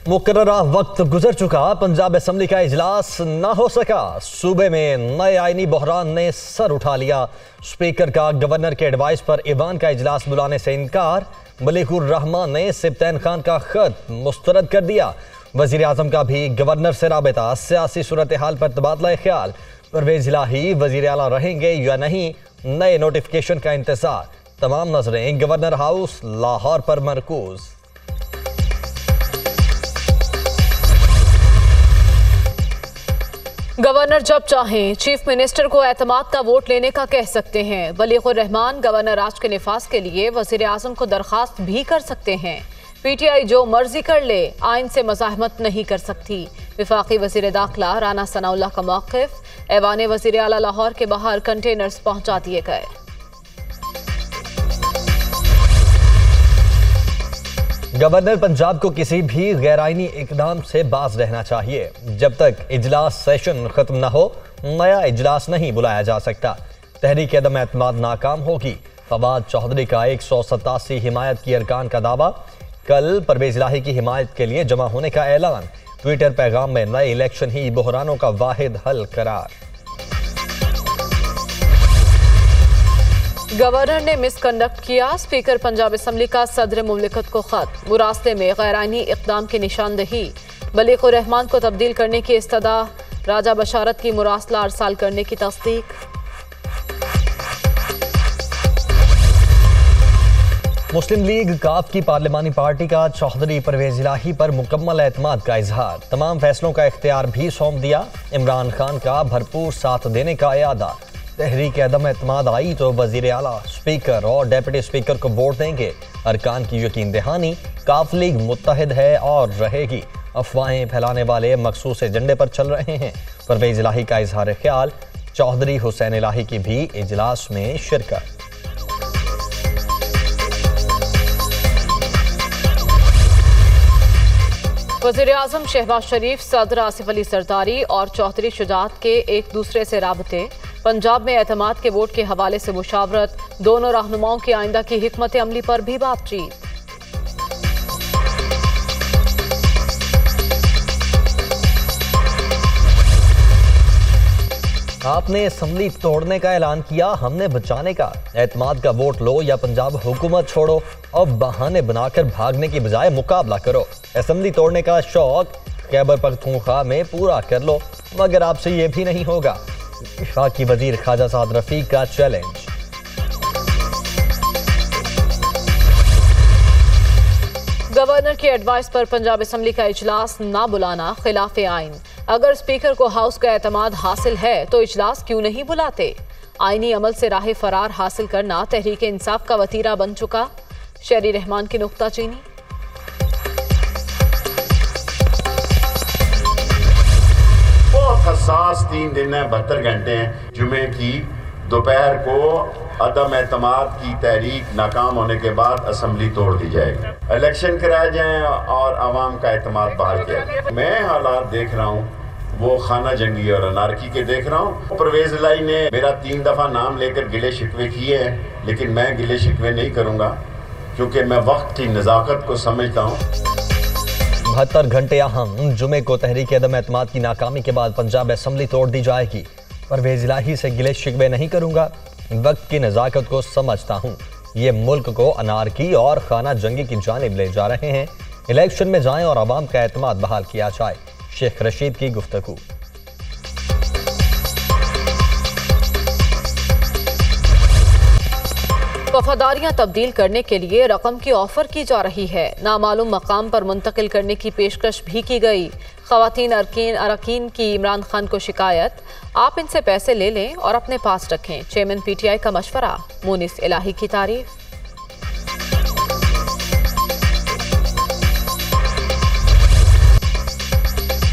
मुकर्ररा वक्त गुजर चुका, पंजाब असम्बली का इजलास न हो सका। सूबे में नए आईनी बहरान ने सर उठा लिया। स्पीकर का गवर्नर के एडवाइस पर ईवान का इजलास बुलाने से इनकार। मलिकुर रहमान ने सिब्तैन खान का खत मुस्तरद कर दिया। वजीर आजम का भी गवर्नर से राबता। सियासी सूरत हाल पर तबादला ख्याल। परवेज इलाही वजीर आला रहेंगे या नहीं, नए नोटिफिकेशन का इंतजार। तमाम नजरें गवर्नर हाउस लाहौर पर मरकूज। गवर्नर जब चाहें चीफ मिनिस्टर को एतमाद का वोट लेने का कह सकते हैं। मलिकुर रहमान गवर्नर राज के निफाज के लिए वजीर आजम को दरखास्त भी कर सकते हैं। पीटीआई जो मर्जी कर ले, आइन से मज़ाहमत नहीं कर सकती। विफाकी वजीर दाखिला राना सनाउल्लाह का मौक़िफ़। ऐवान वजीर आला लाहौर के बाहर कंटेनर्स पहुंचा दिए गए। गवर्नर पंजाब को किसी भी गैरआइनी इकदाम से बाज रहना चाहिए। जब तक इजलास सेशन खत्म न हो, नया इजलास नहीं बुलाया जा सकता। तहरीक अदम एतमाद नाकाम होगी। फवाद चौधरी का 187 हिमायत की अरकान का दावा। कल परवेज इलाही की हिमायत के लिए जमा होने का ऐलान। ट्विटर पैगाम में नए इलेक्शन ही बहरानों का वाहिद हल करार। गवर्नर ने मिसकंडक्ट किया। स्पीकर पंजाब असम्बली का सदर मुमलिकत को खत। मुरासले में गैरआइनी इक़दाम की निशानदही। मलिकुर रहमान को तब्दील करने की इस्तदा। राजा बशारत की मुरासला अरसाल करने की तस्दीक। मुस्लिम लीग काफ की पार्लिमानी पार्टी का चौधरी परवेज इलाही पर मुकम्मल एतमाद का इजहार। तमाम फैसलों का इख्तियार भी सौंप दिया। इमरान खान का भरपूर साथ देने का इरादा। तहरीक अदम एतमाद आई तो वजीर आला, स्पीकर और डेप्यूटी स्पीकर को वोट देंगे। अरकान की यकीन दहानी। काफ लीग मुत्तहिद है और रहेगी। अफवाहें फैलाने वाले मखसूस एजेंडे पर चल रहे हैं। परवेज इलाही का इजहार ख्याल। चौधरी हुसैन इलाही की भी इजलास में शिरकत। वज़ीर आज़म शहबाज शरीफ, सदर आसिफ अली सरदारी और चौधरी शुजात के एक दूसरे से राबते। पंजाब में एतमाद के वोट के हवाले से मुशावरत। दोनों रहनुमाओं की आइंदा की हिकमत अमली पर भी बातचीत। आपने असम्बली तोड़ने का ऐलान किया, हमने बचाने का। एतमाद का वोट लो या पंजाब हुकूमत छोड़ो। अब बहाने बनाकर भागने की बजाय मुकाबला करो। असम्बली तोड़ने का शौक खैबर पख्तूनख्वा में पूरा कर लो, मगर आपसे ये भी नहीं होगा। वफाकी वजीर ख्वाजा साद रफीक का चैलेंज। गवर्नर की एडवाइस पर पंजाब असम्बली का इजलास ना बुलाना खिलाफ आइन। अगर स्पीकर को हाउस का एतमाद हासिल है तो इजलास क्यों नहीं बुलाते। आइनी अमल से राह फरार हासिल करना तहरीक इंसाफ का वतीरा बन चुका। शहरी रहमान की नुक्ताचीनी। हसास 3 दिन है, 72 घंटे हैं। जुमे की दोपहर को अदम एतमाद की तहरीक नाकाम होने के बाद असम्बली तोड़ दी जाएगी। इलेक्शन कराए जाएं और आवाम का एतमाद बहाल किया जाए। मैं हालात देख रहा हूँ वो खाना जंगी और अनारकी के देख रहा हूँ। परवेज इलाही ने मेरा 3 दफ़ा नाम लेकर गिले शिकवे किए हैं, लेकिन मैं गिले शिकवे नहीं करूँगा क्योंकि मैं वक्त की नज़ाकत को समझता हूँ। 72 घंटे अहम। जुमे को तहरीक अदम एतमाद की नाकामी के बाद पंजाब असम्बली तोड़ दी जाएगी। परवेज इलाही से गिले शिकवे नहीं करूंगा, वक्त की नज़ाकत को समझता हूँ। ये मुल्क को अनारकी और खाना जंगी की जानिब ले जा रहे हैं। इलेक्शन में जाएं और आवाम का एतमाद बहाल किया जाए। शेख रशीद की गुफ्तगू। वफादारियां तब्दील करने के लिए रकम की ऑफर की जा रही है। नामालूम मकाम पर मुंतकिल करने की पेशकश भी की गई। खवातीन अरकीन की इमरान खान को शिकायत। आप इनसे पैसे ले लें और अपने पास रखें। चेयरमैन पीटीआई का मशवरा। मुनिस इलाही की तारीफ।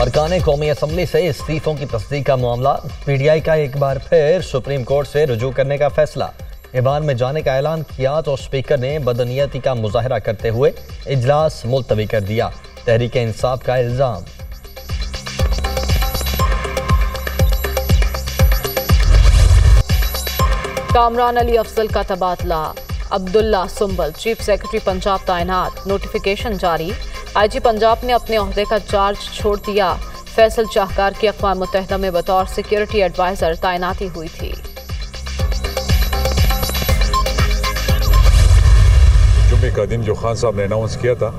अरकान कौमी असम्बली से इस्तीफों की तस्दीक का मामला। पीटीआई का एक बार फिर सुप्रीम कोर्ट से रुजू करने का फैसला। ईवान में जाने का ऐलान किया तो स्पीकर ने बदनीयती का मुजाहरा करते हुए इजलास मुलतवी कर दिया। तहरीक इंसाफ का इल्जाम। कामरान अली अफजल का तबादला। अब्दुल्ला सुंबल चीफ सेक्रेटरी पंजाब तैनात। नोटिफिकेशन जारी। IG पंजाब ने अपने ओहदे का चार्ज छोड़ दिया। फैसल शाहकार की अक़वाम मुत्तहिदा में बतौर सिक्योरिटी एडवाइजर तैनाती हुई थी। जुम्मे का दिन जो खान साहब ने अनाउंस किया था,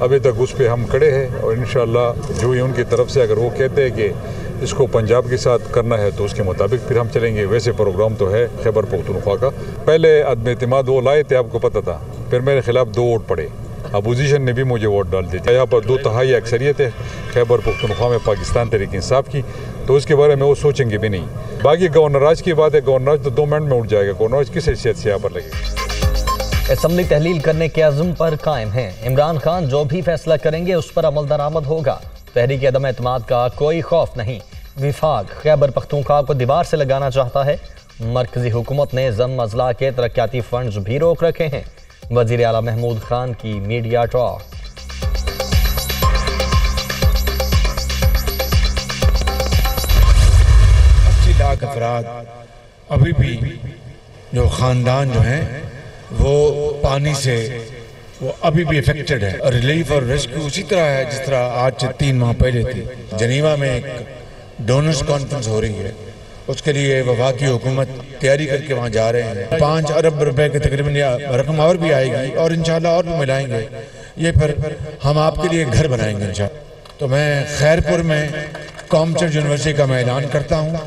अभी तक उस पर हम खड़े हैं और इंशाअल्लाह जो ही उनकी तरफ से अगर वो कहते हैं कि इसको पंजाब के साथ करना है तो उसके मुताबिक फिर हम चलेंगे। वैसे प्रोग्राम तो है खैबर पख्तूनख्वा का। पहले अदम एतमाद वो लाए थे, आपको पता था, फिर मेरे खिलाफ 2 वोट पड़े, अपोजिशन ने भी मुझे वोट डाल दिया। यहाँ पर 2 तिहाई अक्सरियत है खैबर पख्तूनख्वा में पाकिस्तान तहरीक इंसाफ की, तो उसके बारे में वो सोचेंगे भी नहीं। बाकी गवर्नराज की बात है, गवर्नराज तो 2 मिनट में उठ जाएगा। गवर्नराज किस हैसियत से यहाँ पर लगे? असम्बली तहलील करने के अज़्म पर कायम हैं। इमरान खान जो भी फैसला करेंगे उस पर अमल दरामद होगा। तहरीक अदम एतमाद का कोई खौफ नहीं। विफाक खैबर पख्तूनख्वा को दीवार से लगाना चाहता है। मरकजी हुकूमत ने ज़म अजला के तरक्याती फंड्स भी रोक रखे हैं। वज़ीर आला महमूद खान की मीडिया टॉक। 80 लाख अफराद अभी भी जो ख़ानदान जो हैं वो पानी से वो अभी भी इफेक्टेड है। रिलीफ और रेस्क्यू उसी तरह है जिस तरह आज से 3 माह पहले थी। जनीवा में एक डोनर्स कॉन्फ्रेंस हो रही है, उसके लिए वफाकी हुकूमत तैयारी करके वहाँ जा रहे हैं। 5 अरब रुपए के तकरीबन रकम और भी आएगी और इंशाल्लाह और भी मिलाएंगे। ये फिर हम आपके लिए घर बनाएंगे इंशाल्लाह। तो मैं खैरपुर में कॉमचर्च यूनिवर्सिटी का मैं ऐलान करता हूँ।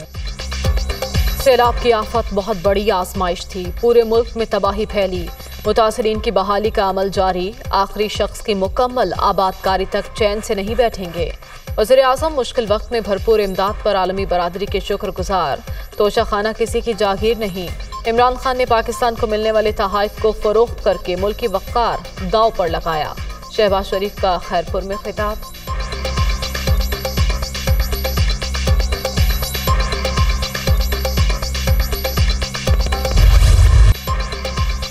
सैलाब की आफत बहुत बड़ी आजमाइश थी। पूरे मुल्क में तबाही फैली। मुतासरीन की बहाली का अमल जारी। आखिरी शख्स की मुकम्मल आबादकारी तक चैन से नहीं बैठेंगे। वज़ीर आज़म मुश्किल वक्त में भरपूर इमदाद पर आलमी बरादरी के शुक्रगुजार। तोशाखाना किसी की जागीर नहीं। इमरान खान ने पाकिस्तान को मिलने वाले तहाइफ को फरोख्त करके मुल्की वक़ार दाव पर लगाया। शहबाज शरीफ का खैरपुर में खिताब।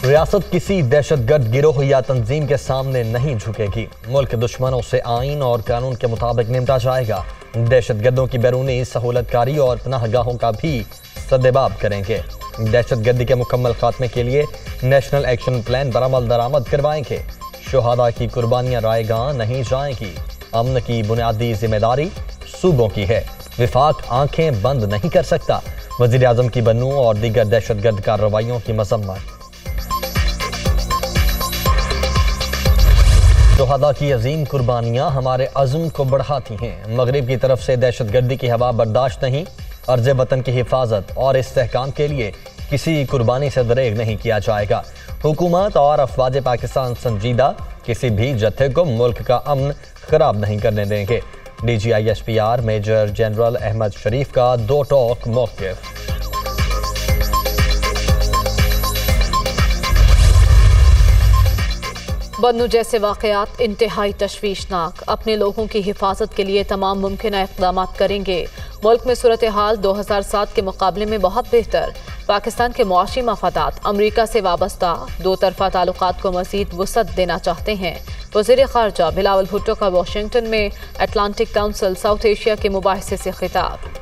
रियासत किसी दहशतगर्द गिरोह या तंजीम के सामने नहीं झुकेगी। मुल्क दुश्मनों से आइन और कानून के मुताबिक निपटा जाएगा। दहशतगर्दों की बैरूनी सहूलतकारी और पनाहगाहों का भी सद्देबाब करेंगे। दहशतगर्दी के मुकम्मल खात्मे के लिए नेशनल एक्शन प्लान पर अमल दरामद करवाएंगे। शुहादा की कुर्बानियां रायगां नहीं जाएंगी। अमन की बुनियादी जिम्मेदारी सूबों की है। विफाक आंखें बंद नहीं कर सकता। वज़ीर आज़म की बन्नू और दीगर दहशतगर्द कार्रवाइयों की मजम्मत। शुहादा की अजीम कुर्बानियां हमारे अज़्म को बढ़ाती हैं। मगरिब की तरफ से दहशतगर्दी की हवा बर्दाश्त नहीं। अर्ज़ वतन की हिफाजत और इस्तेहकाम के लिए किसी कुर्बानी से दरेग नहीं किया जाएगा। हुकूमत और अफवाज पाकिस्तान संजीदा किसी भी जत्थे को मुल्क का अमन खराब नहीं करने देंगे। DGISPR मेजर जनरल अहमद शरीफ का 2 टोक मौक़िफ़। बन्नू जैसे वाक़यात इंतहाई तशवीशनाक। अपने लोगों की हिफाजत के लिए तमाम मुमकिन इक़दाम करेंगे। मुल्क में सूरत हाल 2007 के मुकाबले में बहुत बेहतर। पाकिस्तान के मुआशी मफादात अमरीका से वाबस्ता 2 तरफ़ा ताल्लुकात को मज़ीद वुसअत देना चाहते हैं। वज़ीर ख़ारजा बिलावल भुट्टो का वाशिंगटन में अटलांटिक काउंसिल साउथ एशिया के मुबाहिसे से खिताब।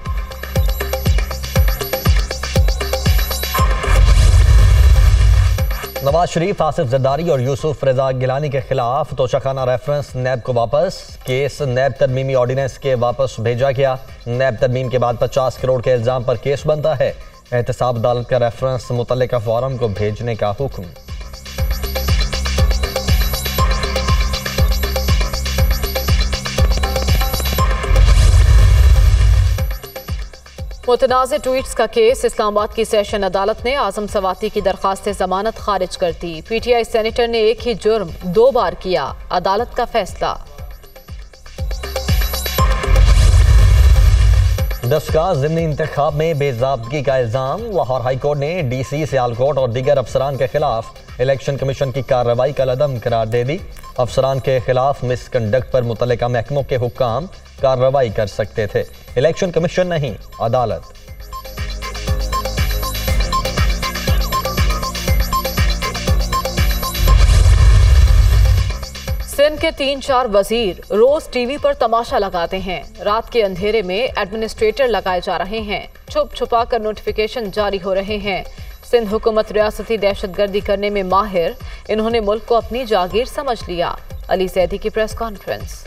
नवाज शरीफ, आसिफ जरदारी और यूसुफ रजा गिलानी के खिलाफ तोशाखाना रेफरेंस नैब को वापस। केस नैब तरमीमी ऑर्डिनेंस के वापस भेजा गया। नैब तरमीम के बाद 50 करोड़ के इल्ज़ाम पर केस बनता है। एहतसाब अदालत का रेफरेंस मुतल्लिका फॉरम को भेजने का हुक्म। मुतनाज़ ट्वीट्स का केस। इस्लामाबाद की सेशन अदालत ने आज़म सवाती की दरख्वास्त जमानत खारिज कर दी। PTI सेनेटर ने एक ही जुर्म 2 बार किया। अदालत का फैसला। दस्तगाह ज़िमनी इंतखाब में बेज़ाब्तगी का इल्ज़ाम। लाहौर हाई कोर्ट ने DC, सियालकोट और दीगर अफसरान के खिलाफ इलेक्शन कमीशन की कार्रवाई का लदम करार दे दी। अफसरान के खिलाफ मिसकंडक्ट पर मुतल्लिका महकमों के हुक्काम कार्रवाई कर सकते थे, इलेक्शन कमीशन नहीं, अदालत। सिंध के 3-4 वजीर रोज टीवी पर तमाशा लगाते हैं। रात के अंधेरे में एडमिनिस्ट्रेटर लगाए जा रहे हैं। छुप छुपा कर नोटिफिकेशन जारी हो रहे हैं। सिंध हुकूमत रियासती दहशतगर्दी करने में माहिर। इन्होंने मुल्क को अपनी जागीर समझ लिया। अली सैदी की प्रेस कॉन्फ्रेंस।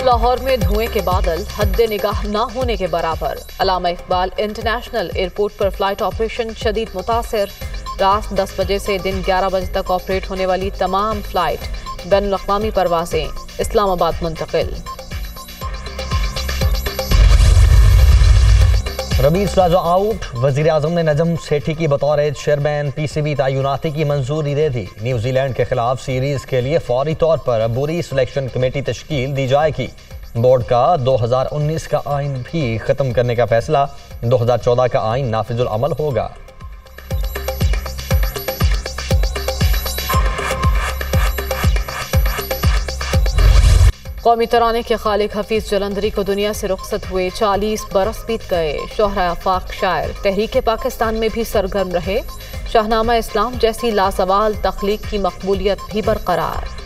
लाहौर में धुएं के बादल हद निगाह न होने के बराबर। अल्लामा इकबाल इंटरनेशनल एयरपोर्ट पर फ्लाइट ऑपरेशन शदीद मुतासिर। रात 10 बजे से दिन 11 बजे तक ऑपरेट होने वाली तमाम फ्लाइट बैनुल अक़वामी परवाजें इस्लामाबाद मुंतकिल। रमीज राजा आउट। वजीर आजम ने नजम सेठी की बतौर चेयरमैन PCB तैनाती की मंजूरी दे दी। न्यूजीलैंड के खिलाफ सीरीज के लिए फौरी तौर पर अबूरी सिलेक्शन कमेटी तश्कील दी जाएगी। बोर्ड का 2019 का आइन भी खत्म करने का फैसला। 2014 का आइन नाफिजुल अमल होगा। कौमी तराने के खालिक हफीज जलंधरी को दुनिया से रुखसत हुए 40 बरस बीत गए। शोहरा आफाक शायर तहरीक पाकिस्तान में भी सरगर्म रहे। शाहनामा इस्लाम जैसी लासवाल तख्लीक की मकबूलियत भी बरकरार।